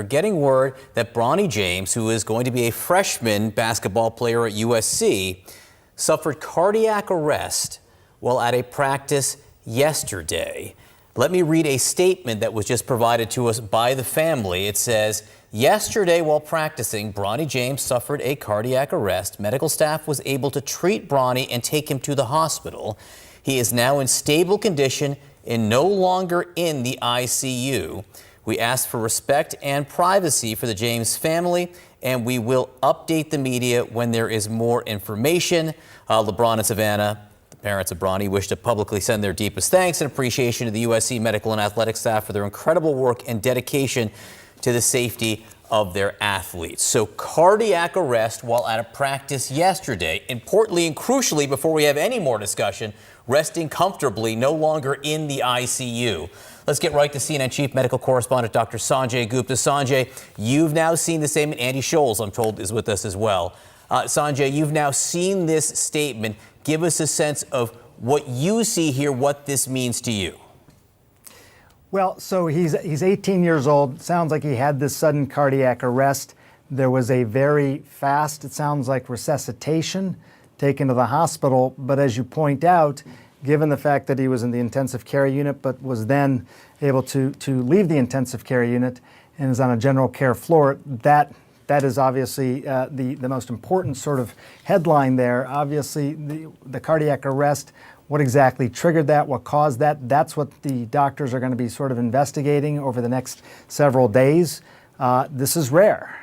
getting word that Bronny James, who is going to be a freshman basketball player at USC, suffered cardiac arrest while at a practice yesterday. Let me read a statement that was just provided to us by the family. It says, yesterday while practicing, Bronny James suffered a cardiac arrest. Medical staff was able to treat Bronny and take him to the hospital. He is now in stable condition and no longer in the ICU. We ask for respect and privacy for the James family, and we will update the media when there is more information. LeBron and Savannah, the parents of Bronny, wish to publicly send their deepest thanks and appreciation to the USC medical and athletic staff for their incredible work and dedication to the safety of their athletes. So cardiac arrest while at a practice yesterday. Importantly and crucially, before we have any more discussion, resting comfortably, no longer in the ICU. Let's get right to CNN Chief Medical Correspondent Dr. Sanjay Gupta. Sanjay, you've now seen the statement. Andy Scholes, I'm told, is with us as well. Sanjay, you've now seen this statement. Give us a sense of what you see here, what this means to you. Well, so he's 18 years old. Sounds like he had this sudden cardiac arrest. There was a very fast, it sounds like, resuscitation, taken to the hospital. But as you point out, given the fact that he was in the intensive care unit but was then able to leave the intensive care unit and is on a general care floor, that is obviously the most important sort of headline there. Obviously, the cardiac arrest, what exactly triggered that, what caused that, that's what the doctors are going to be sort of investigating over the next several days. This is rare.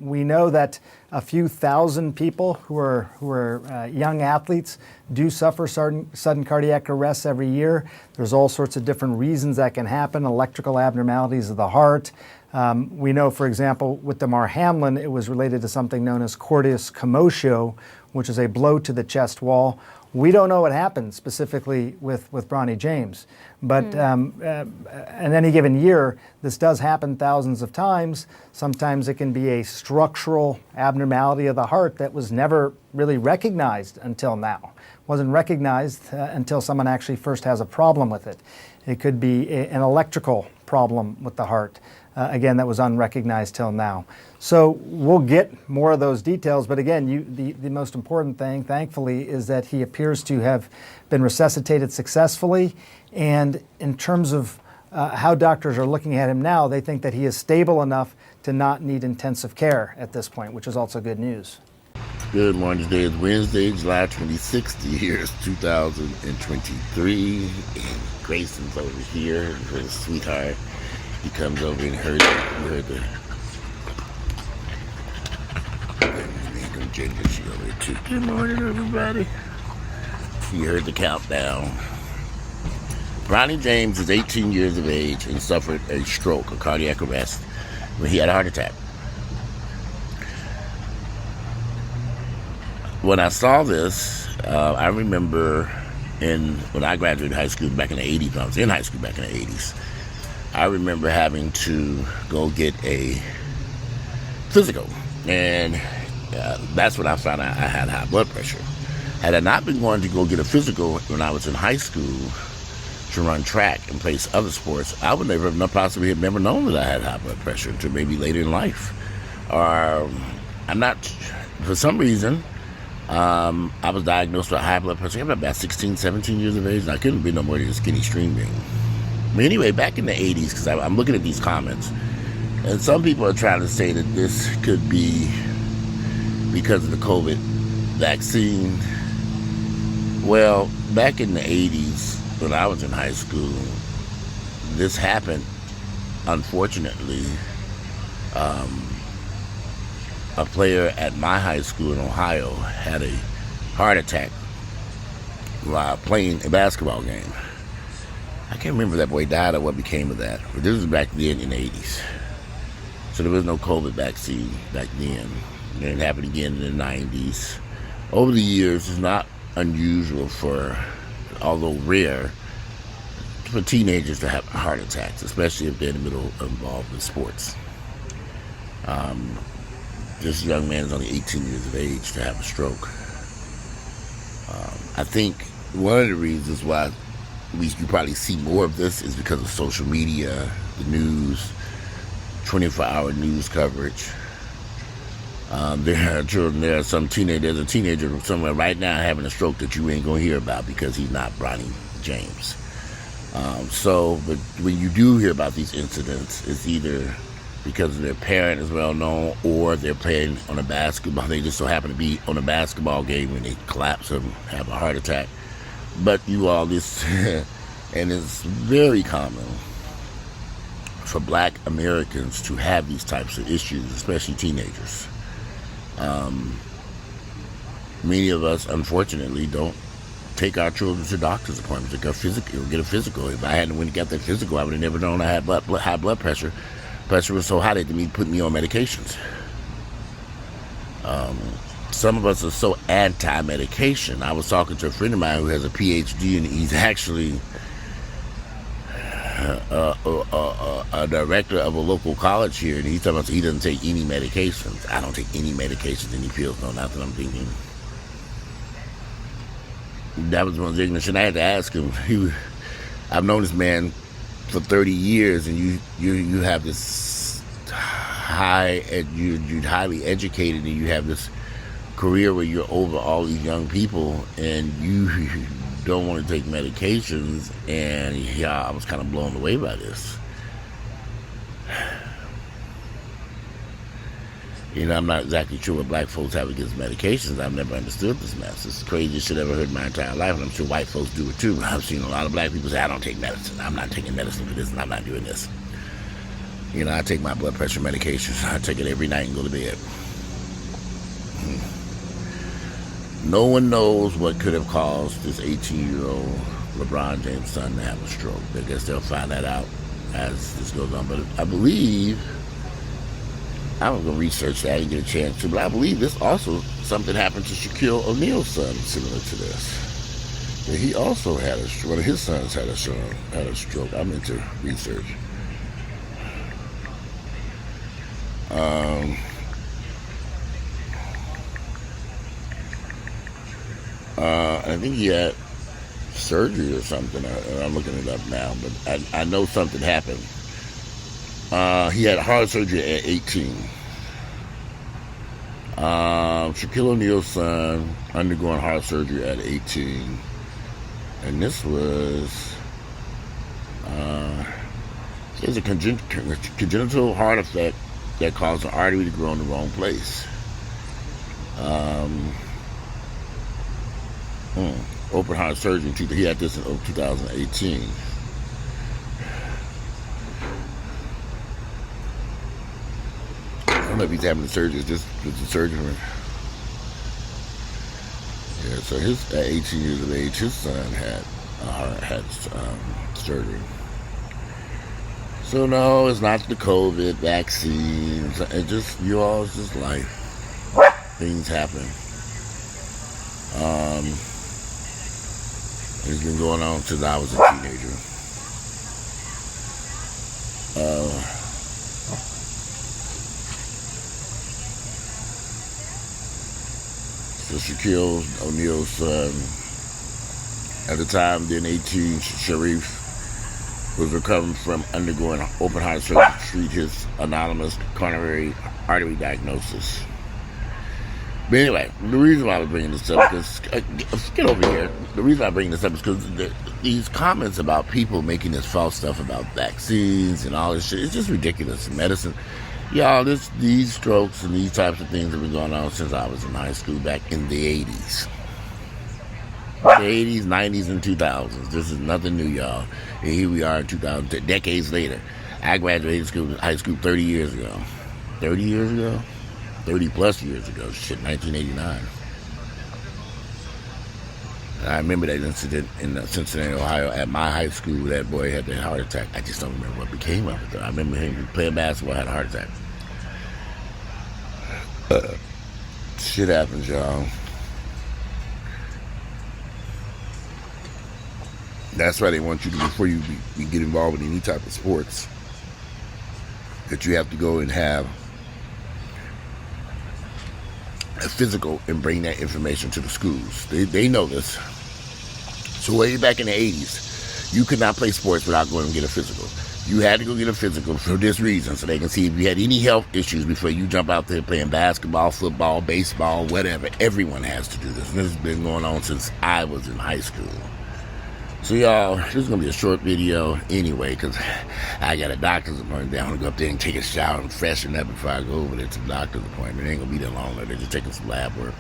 We know that a few thousand people who are young athletes do suffer sudden cardiac arrests every year. There's all sorts of different reasons that can happen, electrical abnormalities of the heart. We know, for example, with Damar Hamlin, it was related to something known as cordis commotio, which is a blow to the chest wall. We don't know what happened specifically with Bronny James, but in any given year, this does happen thousands of times. Sometimes it can be a structural abnormality of the heart that was never really recognized until now. Wasn't recognized until someone actually first has a problem with it. It could be an electrical problem with the heart. Again, that was unrecognized till now. So we'll get more of those details, but again, the most important thing, thankfully, is that he appears to have been resuscitated successfully. And in terms of how doctors are looking at him now, they think that he is stable enough to not need intensive care at this point, which is also good news. Good morning. Today is Wednesday, July 26th. The year is 2023. And Grayson's over here, her sweetheart. He comes over and heard the Ginger, she over here too. Good morning, everybody. She heard the countdown. Bronny James is 18 years of age and suffered a stroke, a cardiac arrest, when he had a heart attack. When I saw this, I remember when I graduated high school back in the 80s, when I was in high school back in the 80s, I remember having to go get a physical, and that's when I found out I had high blood pressure. Had I not been going to go get a physical when I was in high school to run track and play other sports, I would never have possibly have never known that I had high blood pressure until maybe later in life. Or I'm not, for some reason, I was diagnosed with high blood pressure. I was about 16, 17 years of age, and I couldn't be no more than a skinny string bean. But anyway, back in the 80s, because I'm looking at these comments, and some people are trying to say that this could be because of the COVID vaccine. Well, back in the 80s, when I was in high school, this happened, unfortunately. A player at my high school in Ohio had a heart attack while playing a basketball game. I can't remember if that boy died or what became of that, but this was back then in the 80s. So there was no COVID vaccine back then. And it happened again in the 90s. Over the years, it's not unusual although rare, for teenagers to have heart attacks, especially if they're in the middle involved in sports. This young man is only 18 years of age to have a stroke. I think one of the reasons why you probably see more of this is because of social media, the news. 24-hour news coverage. There are children, there's a teenager somewhere right now having a stroke that you ain't gonna hear about because he's not Bronny James. But when you do hear about these incidents, it's either because their parent is well known or they're playing on a basketball. They just so happen to be on a basketball game when they collapse and have a heart attack. But and it's very common for Black Americans to have these types of issues, especially teenagers. Many of us, unfortunately, don't take our children to doctor's appointments to get a physical. If I hadn't went and got that physical, I would have never known I had high blood pressure. Pressure was so high that they put me on medications. Some of us are so anti-medication. I was talking to a friend of mine who has a PhD, and he's actually a director of a local college here, and he's talking about he doesn't take any medications. I don't take any medications, any pills, no nothing. I'm thinking that was one of the ignorance, and I had to ask him. I've known this man for 30 years, and you have this you're highly educated, and you have this career where you're over all these young people, and you don't want to take medications. And yeah, I was kind of blown away by this. I'm not exactly sure what Black folks have against medications. I've never understood this mess. It's the craziest shit I've ever heard in my entire life, and I'm sure white folks do it too. I've seen a lot of Black people say, I don't take medicine. I'm not taking medicine for this, and I'm not doing this. I take my blood pressure medications. I take it every night and go to bed. No one knows what could have caused this 18-year-old LeBron James son to have a stroke. I guess they'll find that out as this goes on. But I believe, I was going to research that. I didn't get a chance to, but I believe this also, something happened to Shaquille O'Neal's son similar to this. That he also had one of his sons had a stroke. I'm into research. I think he had surgery or something. I'm looking it up now, but I know something happened. He had heart surgery at 18. Shaquille O'Neal's son undergoing heart surgery at 18. And this was there's a congenital heart effect that caused an artery to grow in the wrong place. Open heart surgery. He had this in 2018. I don't know if he's having the surgery. It's just the surgery. Yeah. So at 18 years of age, his son had surgery. So no, it's not the COVID vaccine. It's just it's just life. Things happen. It's been going on since I was a teenager. So Shaquille O'Neal's son, at the time, then 18, Sharif, was recovering from undergoing open heart surgery to treat his anonymous coronary artery diagnosis. But anyway, the reason why I was bringing this up is, get over here. The reason I bring this up is because these comments about people making this false stuff about vaccines and all this shit, it's just ridiculous. Medicine, y'all, these strokes and these types of things have been going on since I was in high school back in the 80s. The 80s, 90s, and 2000s. This is nothing new, y'all. And here we are in 2000, decades later. I graduated high school 30 years ago. 30 years ago? 30 plus years ago, 1989. And I remember that incident in Cincinnati, Ohio, at my high school. That boy had that heart attack. I just don't remember what became of it, though. I remember him playing basketball, had a heart attack. Shit happens, y'all. That's why they want you to, before you get involved with any type of sports, that you have to go and have a physical and bring that information to the schools. They know this. So way back in the 80s, you could not play sports without going and get a physical. You had to go get a physical for this reason, so they can see if you had any health issues before you jump out there playing basketball, football, baseball, whatever. Everyone has to do this. And this has been going on since I was in high school. So y'all, this is going to be a short video anyway, because I got a doctor's appointment. I'm going to go up there and take a shower and freshen up before I go over there to the doctor's appointment. It ain't going to be that long. They're just taking some lab work.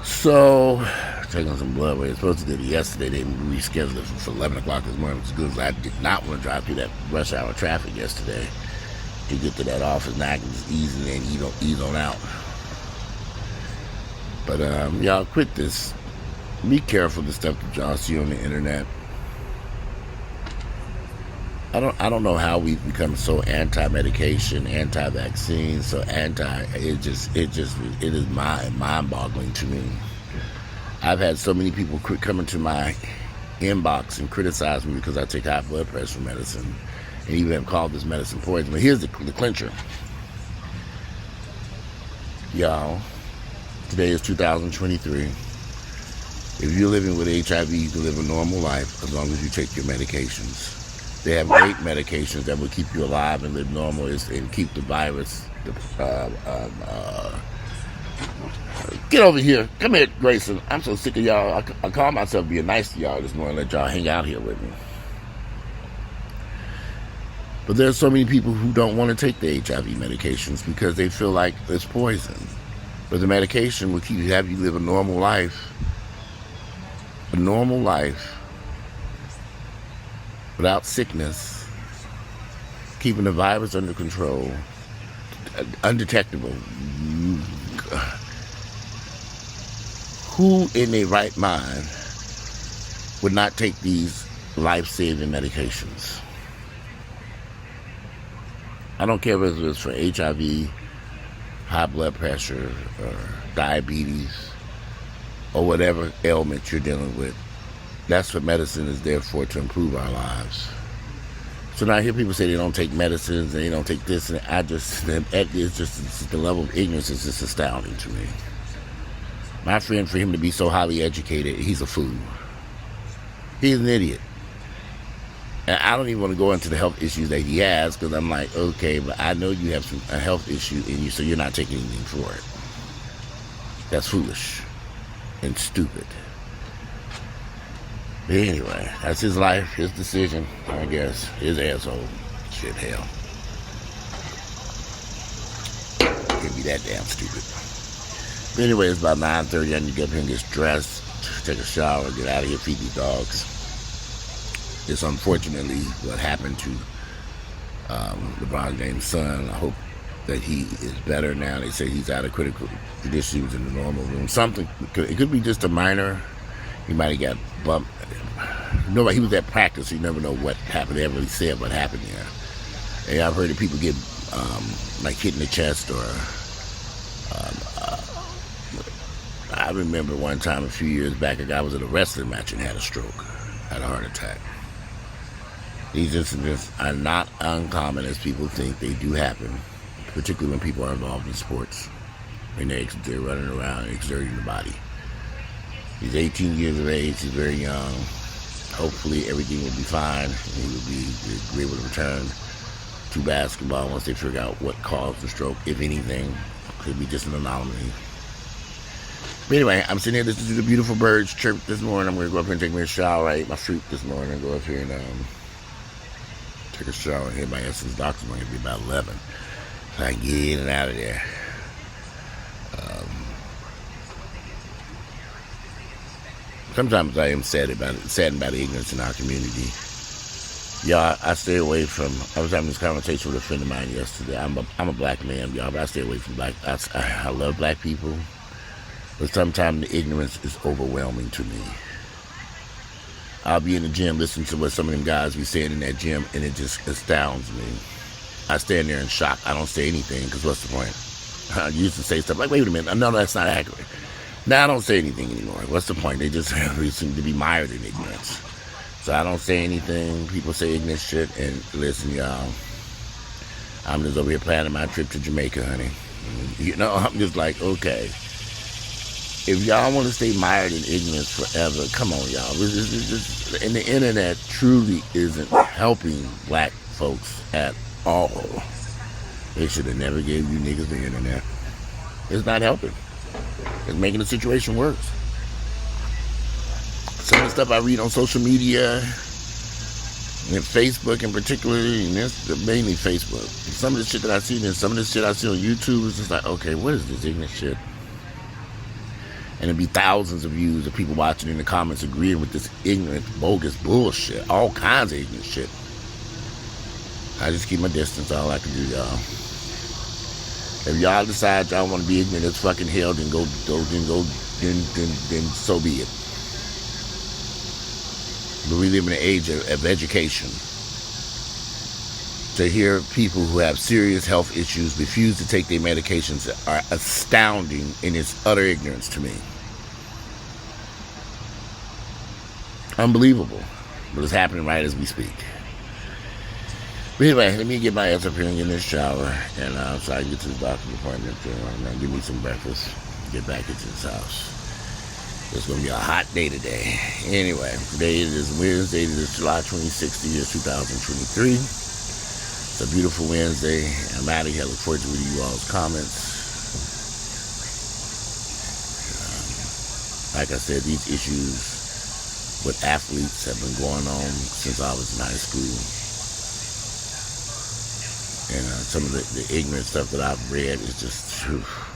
So, taking some blood work. It's supposed to do it yesterday. They rescheduled it for 11 o'clock this morning, which is good, because I did not want to drive through that rush hour traffic yesterday to get to that office. Now I can just ease in and ease on out. But y'all, quit this. Be careful of the stuff that y'all see on the internet. I don't know how we've become so anti-medication, anti-vaccine, so it is mind-boggling to me. I've had so many people come into my inbox and criticize me because I take high blood pressure medicine, and even have called this medicine poison. But here's the clincher. Y'all, today is 2023. If you're living with HIV, you can live a normal life as long as you take your medications. They have great medications that will keep you alive and live normal and keep the virus. Get over here. Come here, Grayson. I'm so sick of y'all. I call myself being nice to y'all this morning, let y'all hang out here with me. But there's so many people who don't want to take the HIV medications because they feel like it's poison. But the medication will have you live a normal life. A normal life without sickness, keeping the virus under control, undetectable. Who in their right mind would not take these life-saving medications? I don't care whether it's for HIV, high blood pressure, or diabetes, or whatever ailment you're dealing with. That's what medicine is there for, to improve our lives. So now I hear people say they don't take medicines and they don't take this, and the level of ignorance is just astounding to me. My friend, for him to be so highly educated, he's a fool. He's an idiot. And I don't even want to go into the health issues that he has, because I'm like, okay, but I know you have a health issue in you, so you're not taking anything for it. That's foolish and stupid. But anyway, that's his life, his decision, I guess. His asshole. Shit, hell. Can't be that damn stupid. But anyway, it's about 9:30. I need to get up here and get dressed, take a shower, get out of here, feed these dogs. It's unfortunately what happened to LeBron James' son. I hope that he is better now. They say he's out of critical condition. He was in the normal room. It could be just a minor. He might have got bumped. Nobody. He was at practice, so you never know what happened. They haven't really said what happened there. And I've heard that people get like hit in the chest, or I remember one time a few years back, a guy was at a wrestling match and had a stroke, had a heart attack. These incidents are not uncommon as people think. They do happen, particularly when people are involved in sports, and they're running around and exerting the body. He's 18 years of age. He's very young. Hopefully everything will be fine, and he will be able to return to basketball once they figure out what caused the stroke, if anything. Could be just an anomaly. But anyway, I'm sitting here listening to the beautiful birds chirp this morning. I'm going to go up here and take me a shower. I ate my fruit this morning and go up here and take a shower. And hit my Essence Doctor's going to be about 11. So I can get in and out of there. Sometimes I am saddened by the ignorance in our community. Y'all, I stay away from. I was having this conversation with a friend of mine yesterday. I'm a black man, y'all, but I stay away from black. I love black people, but sometimes the ignorance is overwhelming to me. I'll be in the gym listening to what some of them guys be saying in that gym, and it just astounds me. I stand there in shock. I don't say anything, because what's the point? I used to say stuff like, wait a minute, no, that's not accurate. Now I don't say anything anymore. What's the point? They just seem to be mired in ignorance. So I don't say anything. People say ignorant shit. And listen, y'all, I'm just over here planning my trip to Jamaica, honey. You know, I'm just like, okay. If y'all want to stay mired in ignorance forever, come on, y'all. And the internet truly isn't helping black folks at all. They should have never gave you niggas the internet. It's not helping. It's making the situation worse. Some of the stuff I read on social media, and Facebook in particular, and that's mainly Facebook. Some of the shit that I see, and some of the shit I see on YouTube is just like, okay, what is this ignorant shit? And it'd be thousands of views of people watching in the comments agreeing with this ignorant, bogus bullshit. All kinds of ignorant shit. I just keep my distance, all I can do, y'all. If y'all decide y'all want to be ignorant as fucking hell, then then so be it. But we live in an age of education. To hear people who have serious health issues refuse to take their medications are astounding in its utter ignorance to me. Unbelievable. But it's happening right as we speak. But anyway, let me get my ass up here and get in this shower. And so I can get to the doctor's appointment. And give me some breakfast. Get back into this house. It's going to be a hot day today. Anyway, today is Wednesday. It is July 26th, the year 2023. It's a beautiful Wednesday. I'm out of here. I look forward to reading you all's comments. Like I said, these issues with athletes have been going on since I was in high school. And some of the ignorant stuff that I've read is just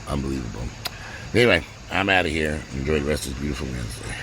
unbelievable. Anyway, I'm out of here. Enjoy the rest of this beautiful Wednesday.